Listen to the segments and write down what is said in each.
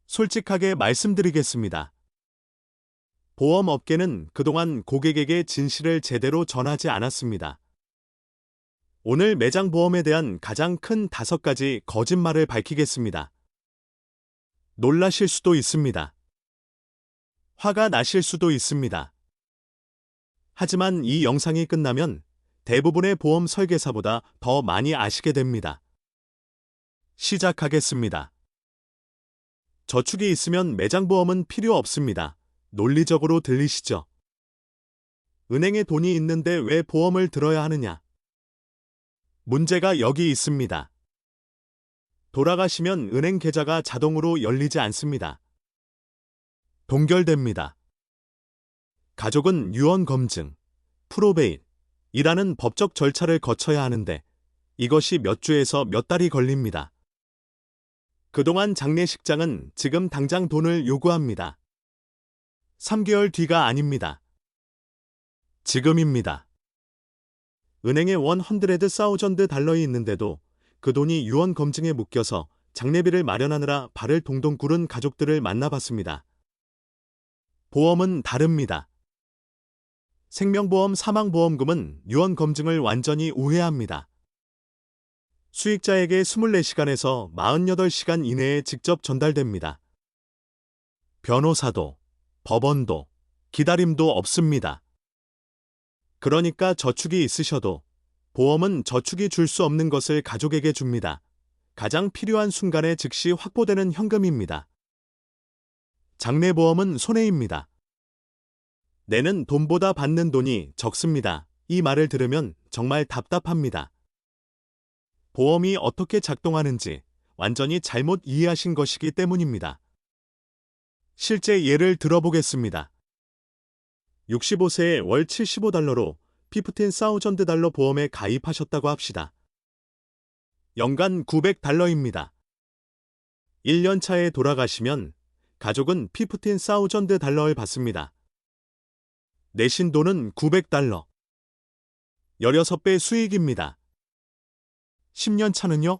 솔직하게 말씀드리겠습니다. 보험업계는 그동안 고객에게 진실을 제대로 전하지 않았습니다. 오늘 매장 보험에 대한 가장 큰 5가지 거짓말을 밝히겠습니다. 놀라실 수도 있습니다. 화가 나실 수도 있습니다. 하지만 이 영상이 끝나면 대부분의 보험 설계사보다 더 많이 아시게 됩니다. 시작하겠습니다. 저축이 있으면 매장보험은 필요 없습니다. 논리적으로 들리시죠? 은행에 돈이 있는데 왜 보험을 들어야 하느냐? 문제가 여기 있습니다. 돌아가시면 은행 계좌가 자동으로 열리지 않습니다. 동결됩니다. 가족은 유언 검증, 프로베잇이라는 법적 절차를 거쳐야 하는데 이것이 몇 주에서 몇 달이 걸립니다. 그동안 장례식장은 지금 당장 돈을 요구합니다. 3개월 뒤가 아닙니다. 지금입니다. 은행에 $100,000이 있는데도 그 돈이 유언 검증에 묶여서 장례비를 마련하느라 발을 동동 구른 가족들을 만나봤습니다. 보험은 다릅니다. 생명보험 사망보험금은 유언 검증을 완전히 우회합니다. 수익자에게 24시간에서 48시간 이내에 직접 전달됩니다. 변호사도, 법원도, 기다림도 없습니다. 그러니까 저축이 있으셔도 보험은 저축이 줄 수 없는 것을 가족에게 줍니다. 가장 필요한 순간에 즉시 확보되는 현금입니다. 장례보험은 손해입니다. 내는 돈보다 받는 돈이 적습니다. 이 말을 들으면 정말 답답합니다. 보험이 어떻게 작동하는지 완전히 잘못 이해하신 것이기 때문입니다. 실제 예를 들어보겠습니다. 65세에 월 $75로 $15,000 보험에 가입하셨다고 합시다. 연간 $900입니다. 1년 차에 돌아가시면 가족은 $15,000을 받습니다. 내신 돈은 $900. 16배 수익입니다. 10년 차는요?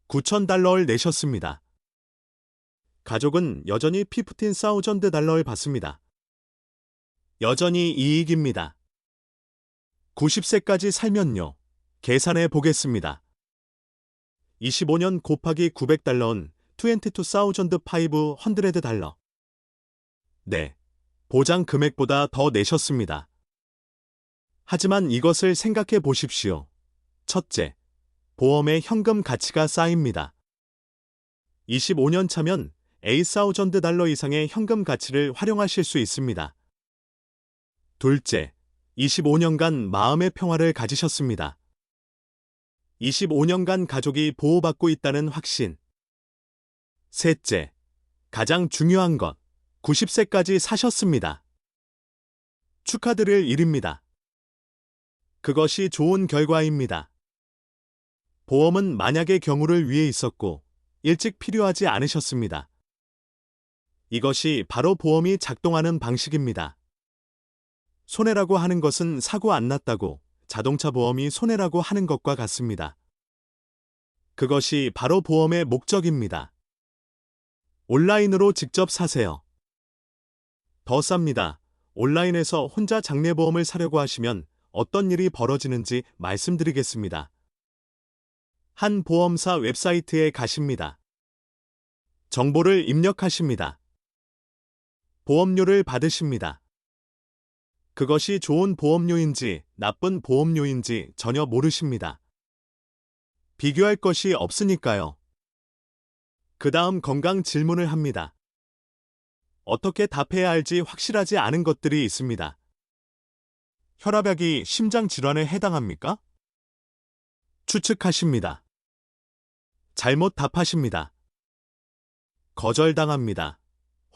$9,000를 내셨습니다. 가족은 여전히 $15,000를 받습니다. 여전히 이익입니다. 90세까지 살면요. 계산해 보겠습니다. 25년 곱하기 $900은 $22,500. 네, 보장 금액보다 더 내셨습니다. 하지만 이것을 생각해 보십시오. 첫째, 보험의 현금 가치가 쌓입니다. 25년 차면 $8,000 이상의 현금 가치를 활용하실 수 있습니다. 둘째, 25년간 마음의 평화를 가지셨습니다. 25년간 가족이 보호받고 있다는 확신. 셋째, 가장 중요한 것, 90세까지 사셨습니다. 축하드릴 일입니다. 그것이 좋은 결과입니다. 보험은 만약의 경우를 위해 있었고 일찍 필요하지 않으셨습니다. 이것이 바로 보험이 작동하는 방식입니다. 손해라고 하는 것은 사고 안 났다고 자동차 보험이 손해라고 하는 것과 같습니다. 그것이 바로 보험의 목적입니다. 온라인으로 직접 사세요. 더 쌉니다. 온라인에서 혼자 장례보험을 사려고 하시면 어떤 일이 벌어지는지 말씀드리겠습니다. 한 보험사 웹사이트에 가십니다. 정보를 입력하십니다. 보험료를 받으십니다. 그것이 좋은 보험료인지 나쁜 보험료인지 전혀 모르십니다. 비교할 것이 없으니까요. 그 다음 건강 질문을 합니다. 어떻게 답해야 할지 확실하지 않은 것들이 있습니다. 혈압약이 심장 질환에 해당합니까? 추측하십니다. 잘못 답하십니다. 거절당합니다.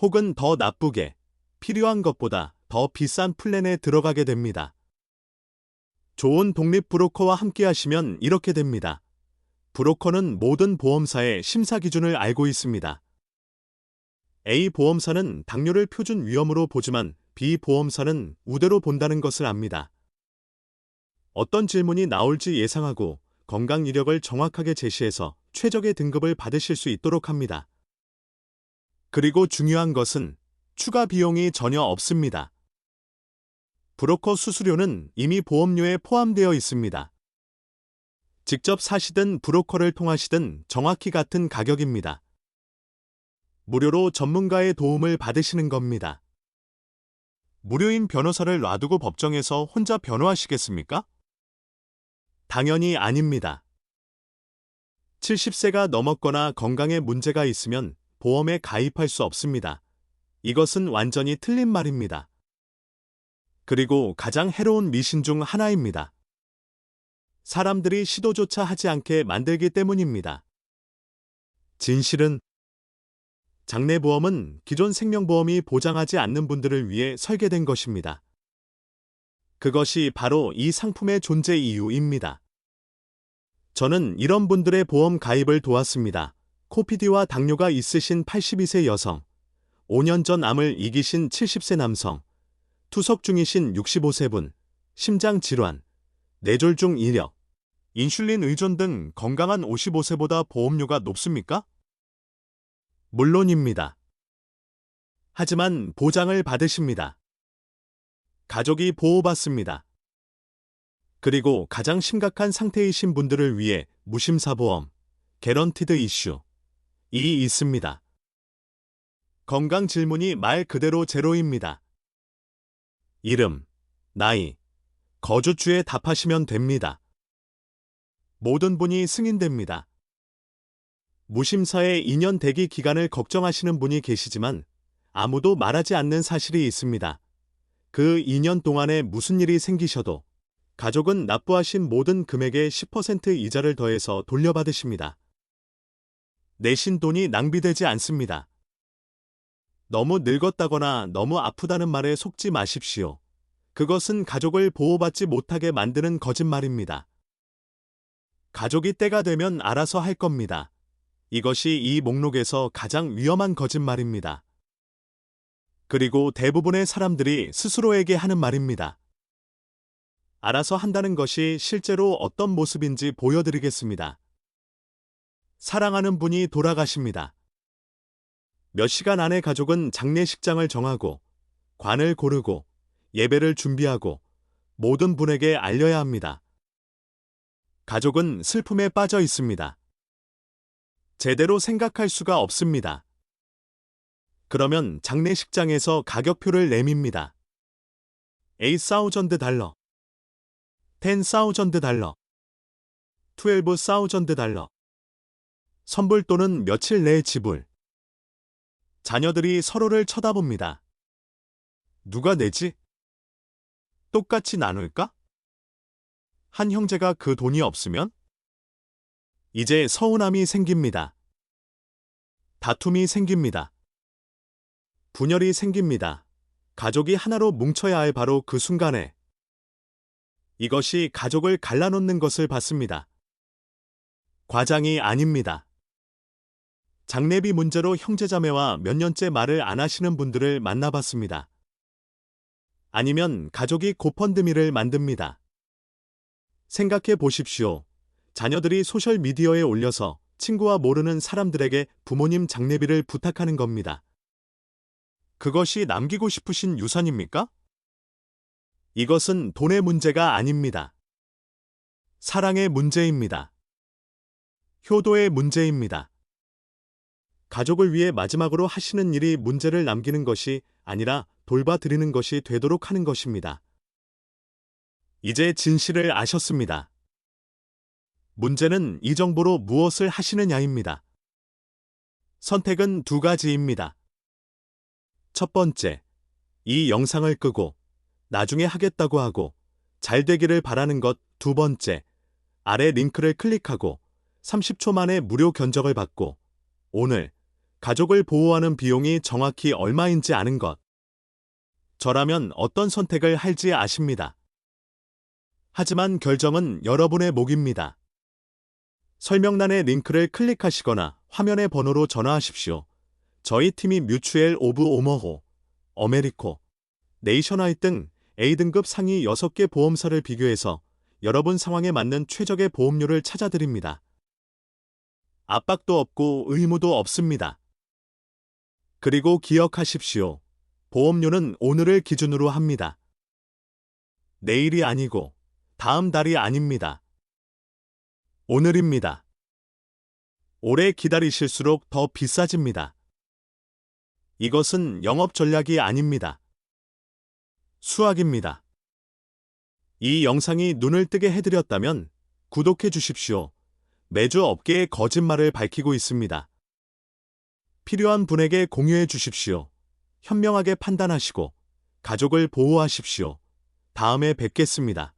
혹은 더 나쁘게 필요한 것보다 더 비싼 플랜에 들어가게 됩니다. 좋은 독립 브로커와 함께 하시면 이렇게 됩니다. 브로커는 모든 보험사의 심사 기준을 알고 있습니다. A 보험사는 당뇨를 표준 위험으로 보지만 B 보험사는 우대로 본다는 것을 압니다. 어떤 질문이 나올지 예상하고 건강 이력을 정확하게 제시해서 최적의 등급을 받으실 수 있도록 합니다. 그리고 중요한 것은 추가 비용이 전혀 없습니다. 브로커 수수료는 이미 보험료에 포함되어 있습니다. 직접 사시든 브로커를 통하시든 정확히 같은 가격입니다. 무료로 전문가의 도움을 받으시는 겁니다. 무료인 변호사를 놔두고 법정에서 혼자 변호하시겠습니까? 당연히 아닙니다. 70세가 넘었거나 건강에 문제가 있으면 보험에 가입할 수 없습니다. 이것은 완전히 틀린 말입니다. 그리고 가장 해로운 미신 중 하나입니다. 사람들이 시도조차 하지 않게 만들기 때문입니다. 진실은 장래보험은 기존 생명보험이 보장하지 않는 분들을 위해 설계된 것입니다. 그것이 바로 이 상품의 존재 이유입니다. 저는 이런 분들의 보험 가입을 도왔습니다. 코피디와 당뇨가 있으신 82세 여성, 5년 전 암을 이기신 70세 남성, 투석 중이신 65세 분, 심장질환, 뇌졸중 이력, 인슐린 의존 등 건강한 55세보다 보험료가 높습니까? 물론입니다. 하지만 보장을 받으십니다. 가족이 보호받습니다. 그리고 가장 심각한 상태이신 분들을 위해 무심사보험, 개런티드 이슈, 이 있습니다. 건강 질문이 말 그대로 제로입니다. 이름, 나이, 거주주에 답하시면 됩니다. 모든 분이 승인됩니다. 무심사의 2년 대기 기간을 걱정하시는 분이 계시지만 아무도 말하지 않는 사실이 있습니다. 그 2년 동안에 무슨 일이 생기셔도 가족은 납부하신 모든 금액의 10% 이자를 더해서 돌려받으십니다. 내신 돈이 낭비되지 않습니다. 너무 늙었다거나 너무 아프다는 말에 속지 마십시오. 그것은 가족을 보호받지 못하게 만드는 거짓말입니다. 가족이 때가 되면 알아서 할 겁니다. 이것이 이 목록에서 가장 위험한 거짓말입니다. 그리고 대부분의 사람들이 스스로에게 하는 말입니다. 알아서 한다는 것이 실제로 어떤 모습인지 보여드리겠습니다. 사랑하는 분이 돌아가십니다. 몇 시간 안에 가족은 장례식장을 정하고, 관을 고르고, 예배를 준비하고, 모든 분에게 알려야 합니다. 가족은 슬픔에 빠져 있습니다. 제대로 생각할 수가 없습니다. 그러면 장례식장에서 가격표를 내밉니다. $8,000, $10,000, $12,000. 선불 또는 며칠 내 지불. 자녀들이 서로를 쳐다봅니다. 누가 내지? 똑같이 나눌까? 한 형제가 그 돈이 없으면? 이제 서운함이 생깁니다. 다툼이 생깁니다. 분열이 생깁니다. 가족이 하나로 뭉쳐야 할 바로 그 순간에 이것이 가족을 갈라놓는 것을 봤습니다. 과장이 아닙니다. 장례비 문제로 형제자매와 몇 년째 말을 안 하시는 분들을 만나봤습니다. 아니면 가족이 고펀드미를 만듭니다. 생각해 보십시오. 자녀들이 소셜미디어에 올려서 친구와 모르는 사람들에게 부모님 장례비를 부탁하는 겁니다. 그것이 남기고 싶으신 유산입니까? 이것은 돈의 문제가 아닙니다. 사랑의 문제입니다. 효도의 문제입니다. 가족을 위해 마지막으로 하시는 일이 문제를 남기는 것이 아니라 돌봐드리는 것이 되도록 하는 것입니다. 이제 진실을 아셨습니다. 문제는 이 정보로 무엇을 하시느냐입니다. 선택은 두 가지입니다. 첫 번째, 이 영상을 끄고 나중에 하겠다고 하고 잘 되기를 바라는 것. 두 번째, 아래 링크를 클릭하고 30초 만에 무료 견적을 받고 오늘 가족을 보호하는 비용이 정확히 얼마인지 아는 것. 저라면 어떤 선택을 할지 아십니다. 하지만 결정은 여러분의 몫입니다. 설명란의 링크를 클릭하시거나 화면의 번호로 전화하십시오. 저희 팀이 뮤추엘 오브 오머호, 어메리코, 네이셔나이 등 A등급 상위 6개 보험사를 비교해서 여러분 상황에 맞는 최적의 보험료를 찾아드립니다. 압박도 없고 의무도 없습니다. 그리고 기억하십시오. 보험료는 오늘을 기준으로 합니다. 내일이 아니고 다음 달이 아닙니다. 오늘입니다. 오래 기다리실수록 더 비싸집니다. 이것은 영업 전략이 아닙니다. 수학입니다. 이 영상이 눈을 뜨게 해드렸다면 구독해 주십시오. 매주 업계의 거짓말을 밝히고 있습니다. 필요한 분에게 공유해 주십시오. 현명하게 판단하시고 가족을 보호하십시오. 다음에 뵙겠습니다.